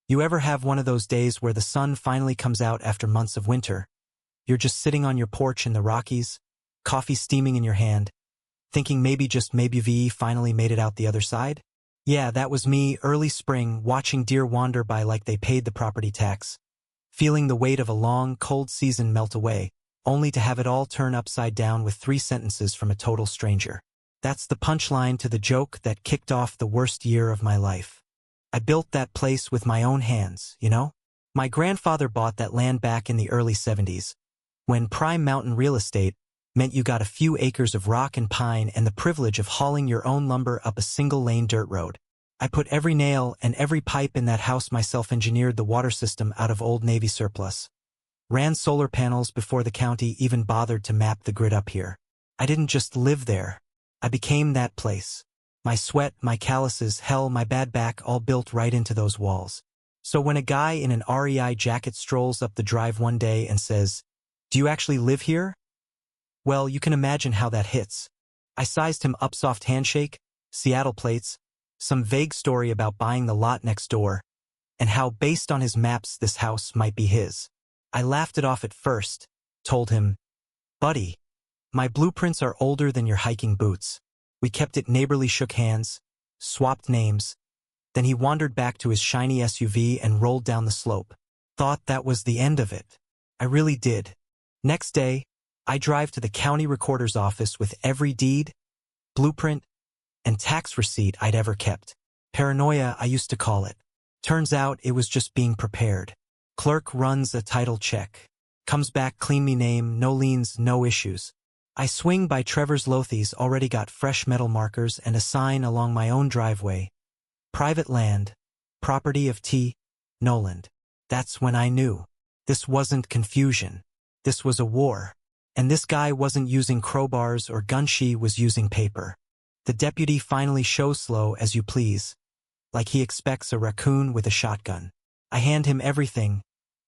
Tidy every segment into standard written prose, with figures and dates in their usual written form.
You ever have one of those days where the sun finally comes out after months of winter? You're just sitting on your porch in the Rockies, coffee steaming in your hand, thinking maybe just maybe we finally made it out the other side? Yeah, that was me, early spring, watching deer wander by like they paid the property tax, feeling the weight of a long, cold season melt away, only to have it all turn upside down with 3 sentences from a total stranger. That's the punchline to the joke that kicked off the worst year of my life. I built that place with my own hands, you know? My grandfather bought that land back in the early 70s, when prime mountain real estate meant you got a few acres of rock and pine and the privilege of hauling your own lumber up a single-lane dirt road. I put every nail and every pipe in that house myself, engineered the water system out of old Navy surplus. Ran solar panels before the county even bothered to map the grid up here. I didn't just live there. I became that place. My sweat, my calluses, hell, my bad back all built right into those walls. So when a guy in an REI jacket strolls up the drive one day and says, "Do you actually live here?" Well, you can imagine how that hits. I sized him up, soft handshake, Seattle plates, some vague story about buying the lot next door, and how based on his maps this house might be his. I laughed it off at first, told him, "Buddy, my blueprints are older than your hiking boots." We kept it neighborly, shook hands, swapped names. Then he wandered back to his shiny SUV and rolled down the slope. Thought that was the end of it. I really did. Next day, I drive to the county recorder's office with every deed, blueprint, and tax receipt I'd ever kept. Paranoia, I used to call it. Turns out it was just being prepared. Clerk runs a title check. Comes back clean, me name, no liens, no issues. I swing by Trevor's Lothies, already got fresh metal markers and a sign along my own driveway. Private land, property of T. Noland. That's when I knew. This wasn't confusion. This was a war. And this guy wasn't using crowbars or gun, she was using paper. The deputy finally shows slow as you please, like he expects a raccoon with a shotgun. I hand him everything,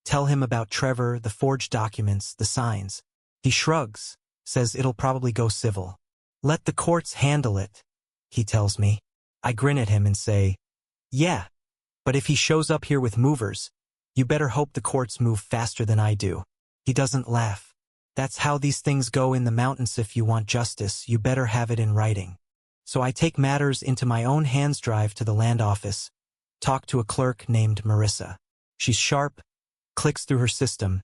tell him about Trevor, the forged documents, the signs. He shrugs, says it'll probably go civil. Let the courts handle it, he tells me. I grin at him and say, "Yeah, but if he shows up here with movers, you better hope the courts move faster than I do." He doesn't laugh. That's how these things go in the mountains. If you want justice, you better have it in writing. So I take matters into my own hands, drive to the land office, talk to a clerk named Marissa. She's sharp, clicks through her system,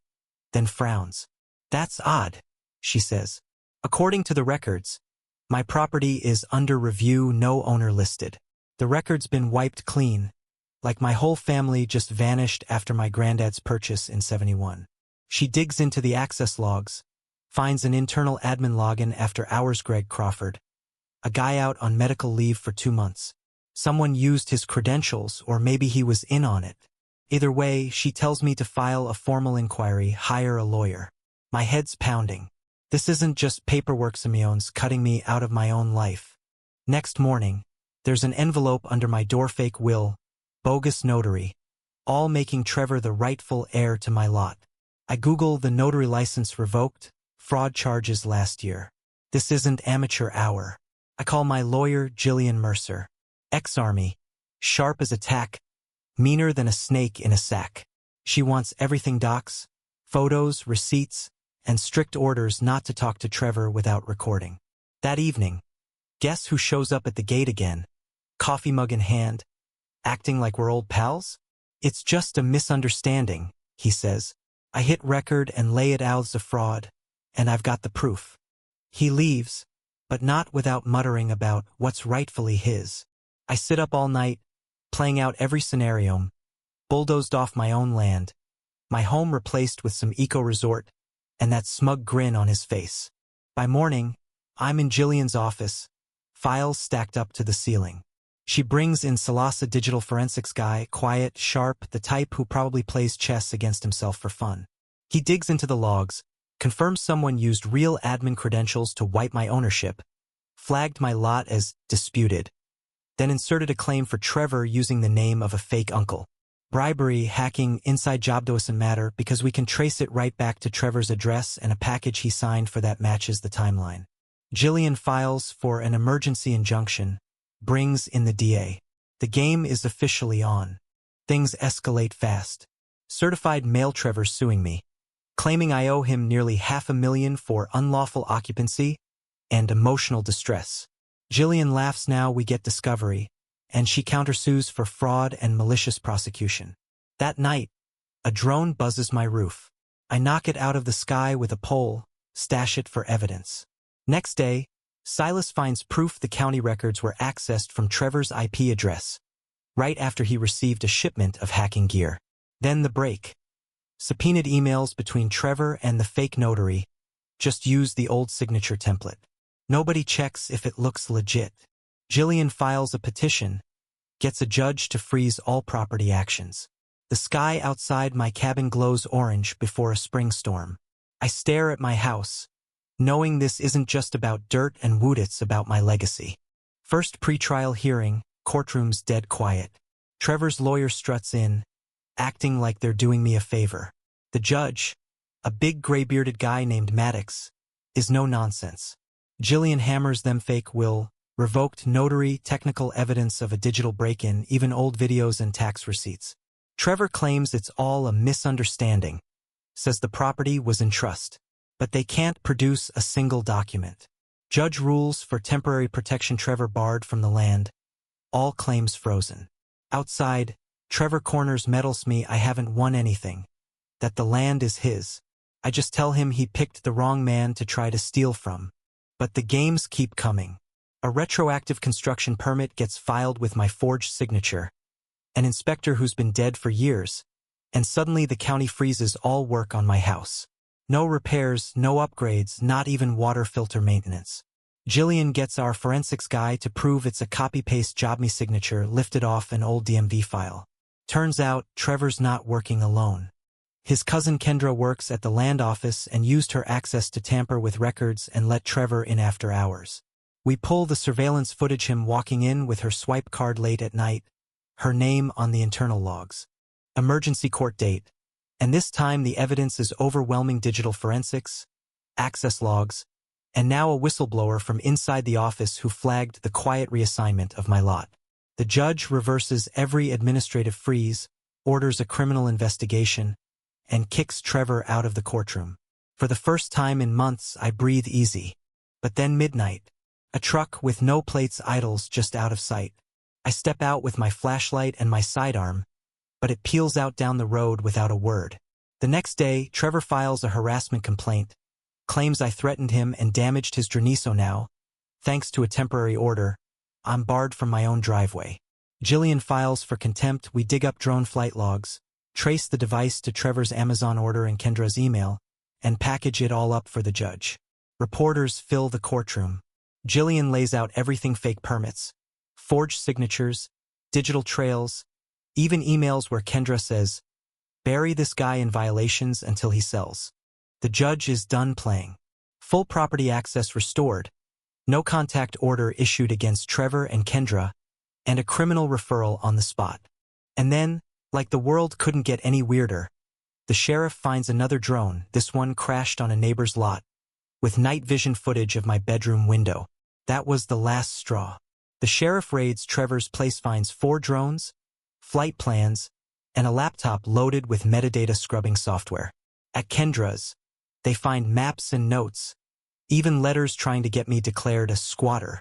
then frowns. "That's odd," she says. "According to the records, my property is under review, no owner listed. The record's been wiped clean, like my whole family just vanished after my granddad's purchase in '71. She digs into the access logs, finds an internal admin login after hours. Greg Crawford, a guy out on medical leave for 2 months. Someone used his credentials, or maybe he was in on it. Either way, she tells me to file a formal inquiry, hire a lawyer. My head's pounding. This isn't just paperwork. Simeon's cutting me out of my own life. Next morning, there's an envelope under my door, fake will, bogus notary, all making Trevor the rightful heir to my lot. I Google the notary license revoked, fraud charges last year. This isn't amateur hour. I call my lawyer, Jillian Mercer. Ex-Army, sharp as a tack, meaner than a snake in a sack. She wants everything: docs, photos, receipts, and strict orders not to talk to Trevor without recording. That evening, guess who shows up at the gate again? Coffee mug in hand, acting like we're old pals? "It's just a misunderstanding," he says. I hit record and lay it out as a fraud, and I've got the proof. He leaves, but not without muttering about what's rightfully his. I sit up all night, playing out every scenario, bulldozed off my own land, my home replaced with some eco-resort, and that smug grin on his face. By morning, I'm in Jillian's office, files stacked up to the ceiling. She brings in Salasa, digital forensics guy, quiet, sharp, the type who probably plays chess against himself for fun. He digs into the logs, confirms someone used real admin credentials to wipe my ownership, flagged my lot as disputed, then inserted a claim for Trevor using the name of a fake uncle. Bribery, hacking, inside job doesn't matter because we can trace it right back to Trevor's address and a package he signed for that matches the timeline. Jillian files for an emergency injunction, brings in the DA. The game is officially on. Things escalate fast. Certified mail Trevor's suing me, claiming I owe him nearly $500,000 for unlawful occupancy and emotional distress. Jillian laughs now we get discovery, and she countersues for fraud and malicious prosecution. That night, a drone buzzes my roof. I knock it out of the sky with a pole, stash it for evidence. Next day, Silas finds proof the county records were accessed from Trevor's IP address, right after he received a shipment of hacking gear. Then the break. Subpoenaed emails between Trevor and the fake notary. Just use the old signature template. Nobody checks if it looks legit. Jillian files a petition, gets a judge to freeze all property actions. The sky outside my cabin glows orange before a spring storm. I stare at my house, knowing this isn't just about dirt and wood, it's about my legacy. First pretrial hearing, courtroom's dead quiet. Trevor's lawyer struts in, acting like they're doing me a favor. The judge, a big gray-bearded guy named Maddox, is no nonsense. Jillian hammers them fake will, revoked notary, technical evidence of a digital break-in, even old videos and tax receipts. Trevor claims it's all a misunderstanding, says the property was in trust, but they can't produce a single document. Judge rules for temporary protection, Trevor barred from the land, all claims frozen. Outside, Trevor corners metals me I haven't won anything, that the land is his. I just tell him he picked the wrong man to try to steal from. But the games keep coming. A retroactive construction permit gets filed with my forged signature, an inspector who's been dead for years, and suddenly the county freezes all work on my house. No repairs, no upgrades, not even water filter maintenance. Jillian gets our forensics guy to prove it's a copy-paste job, me signature lifted off an old DMV file. Turns out, Trevor's not working alone. His cousin Kendra works at the land office and used her access to tamper with records and let Trevor in after hours. We pull the surveillance footage, him walking in with her swipe card late at night, her name on the internal logs. Emergency court date. And this time the evidence is overwhelming: digital forensics, access logs, and now a whistleblower from inside the office who flagged the quiet reassignment of my lot. The judge reverses every administrative freeze, orders a criminal investigation, and kicks Trevor out of the courtroom. For the first time in months, I breathe easy. But then midnight, a truck with no plates idles just out of sight. I step out with my flashlight and my sidearm, but it peels out down the road without a word. The next day, Trevor files a harassment complaint, claims I threatened him and damaged his Dreniso. Now, thanks to a temporary order, I'm barred from my own driveway. Jillian files for contempt. We dig up drone flight logs, trace the device to Trevor's Amazon order and Kendra's email, and package it all up for the judge. Reporters fill the courtroom. Jillian lays out everything: fake permits, forged signatures, digital trails, even emails where Kendra says, "Bury this guy in violations until he sells." The judge is done playing. Full property access restored, no contact order issued against Trevor and Kendra, and a criminal referral on the spot. And then, like the world couldn't get any weirder, the sheriff finds another drone, this one crashed on a neighbor's lot, with night vision footage of my bedroom window. That was the last straw. The sheriff raids Trevor's place, finds 4 drones, flight plans, and a laptop loaded with metadata scrubbing software. At Kendra's, they find maps and notes, even letters trying to get me declared a squatter.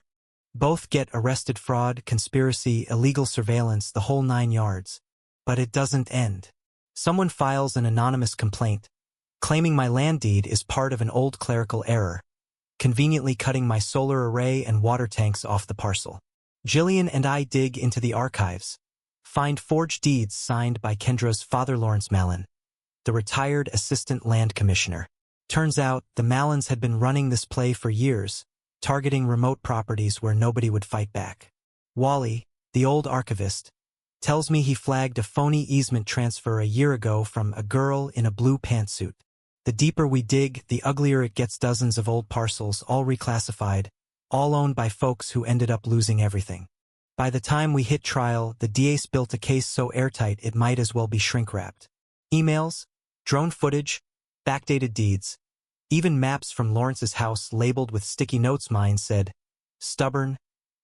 Both get arrested: fraud, conspiracy, illegal surveillance, the whole 9 yards. But it doesn't end. Someone files an anonymous complaint, claiming my land deed is part of an old clerical error, conveniently cutting my solar array and water tanks off the parcel. Jillian and I dig into the archives, find forged deeds signed by Kendra's father, Lawrence Mallon, the retired assistant land commissioner. Turns out the Mallons had been running this play for years, targeting remote properties where nobody would fight back. Wally, the old archivist, tells me he flagged a phony easement transfer a year ago from a girl in a blue pantsuit. The deeper we dig, the uglier it gets: dozens of old parcels, all reclassified, all owned by folks who ended up losing everything. By the time we hit trial, the DA's built a case so airtight it might as well be shrink-wrapped. Emails, drone footage, backdated deeds, even maps from Lawrence's house labeled with sticky notes. Mine said, "Stubborn,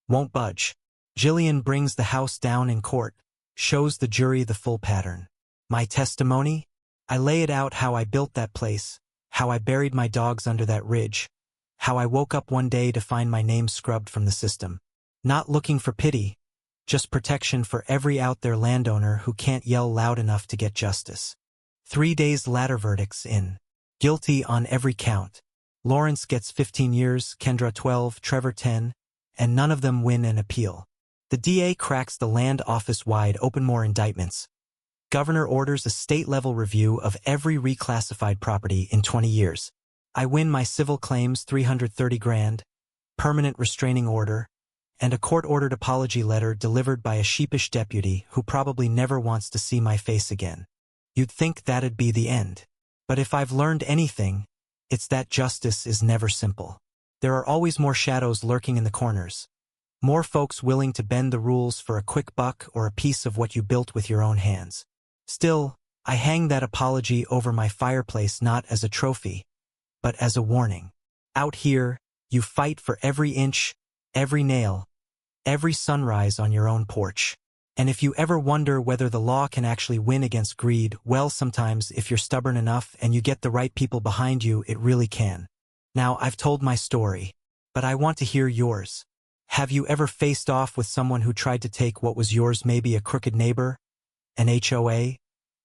won't budge." Jillian brings the house down in court, shows the jury the full pattern. My testimony? I lay it out how I built that place, how I buried my dogs under that ridge, how I woke up one day to find my name scrubbed from the system. Not looking for pity, just protection for every out there landowner who can't yell loud enough to get justice. 3 days later, verdicts in. Guilty on every count. Lawrence gets 15 years, Kendra 12, Trevor 10, and none of them win an appeal. The DA cracks the land office wide open, more indictments. Governor orders a state-level review of every reclassified property in 20 years. I win my civil claims, $330,000, permanent restraining order, and a court-ordered apology letter delivered by a sheepish deputy who probably never wants to see my face again. You'd think that'd be the end. But if I've learned anything, it's that justice is never simple. There are always more shadows lurking in the corners. More folks willing to bend the rules for a quick buck or a piece of what you built with your own hands. Still, I hang that apology over my fireplace not as a trophy, but as a warning. Out here, you fight for every inch, every nail, every sunrise on your own porch. And if you ever wonder whether the law can actually win against greed, well, sometimes if you're stubborn enough and you get the right people behind you, it really can. Now, I've told my story, but I want to hear yours. Have you ever faced off with someone who tried to take what was yours, maybe a crooked neighbor, an HOA,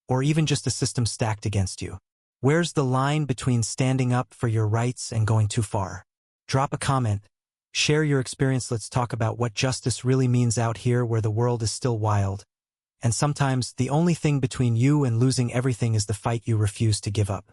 or even just a system stacked against you? Where's the line between standing up for your rights and going too far? Drop a comment. Share your experience. Let's talk about what justice really means out here where the world is still wild. And sometimes the only thing between you and losing everything is the fight you refuse to give up.